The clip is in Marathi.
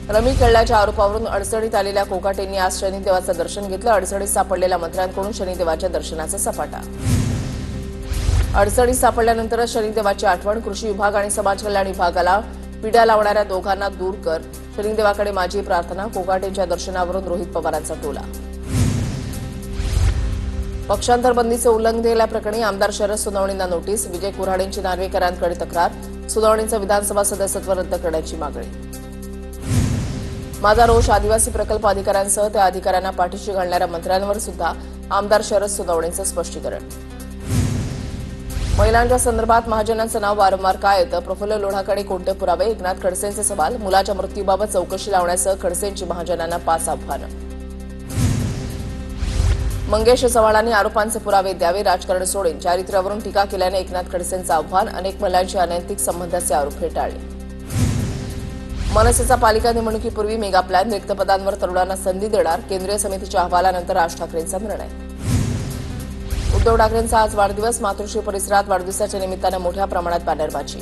रमी खेळल्याच्या आरोपावरून अडचणीत आलेल्या कोकाटेंनी आज शनिदेवाचं दर्शन घेतलं। अडचणीत सापडलेल्या मंत्र्यांकडून शनिदेवाच्या दर्शनाचा सपाटा। अडचणीत सापडल्यानंतरच शनिदेवाची आठवण। कृषी विभाग आणि समाज कल्याण विभागाला पिढ्या लावणाऱ्या दोघांना दूर कर, शनिदेवाकडे माझी प्रार्थना। कोकाटेंच्या दर्शनावरून रोहित पवारांचा टोला। पक्षांतर बंदीचे उल्लंघन केल्याप्रकरणी आमदार शरद सोनवणेंना नोटीस। विजय कुऱ्हाडेंची नार्वेकरांकडे तक्रार। सोनवणेंचं विधानसभा सदस्यत्व रद्द करण्याची मागणी। माझा रोष आदिवासी प्रकल्प अधिकाऱ्यांसह त्या अधिकाऱ्यांना पाठीशी घालणाऱ्या मंत्र्यांवर सुद्धा आमदार शरद सोनवणेंचं स्पष्टीकरण। महिलांच्या संदर्भात महाजनांचं नाव वारंवार का येतं? प्रफुल्ल लोढाकडे कोणते पुरावे? एकनाथ खडसेंचे सवाल। मुलाच्या मृत्यूबाबत चौकशी लावण्यासह खडसेंची महाजनांना 5 आव्हानं। मंगेश चव्हाणांनी आरोपांचे पुरावे द्यावे, राजकारण सोडेन। चारित्र्यावरून टीका केल्याने एकनाथ खडसेंचं आव्हान। अनेक महिलांशी अनैतिक संबंधाचे आरोप फेटाळले। मनसेचा पालिका निवडणुकीपूर्वी मेगा प्लॅन, रिक्त पदांवर तरुणांना संधी देणार। केंद्रीय समितीच्या अहवालानंतर राज ठाकरेंचा निर्णय। उद्धव ठाकरेंचा आज वाढदिवस। मातोश्री परिसरात वाढदिवसाच्या निमित्तानं मोठ्या प्रमाणात बॅनरबाजी।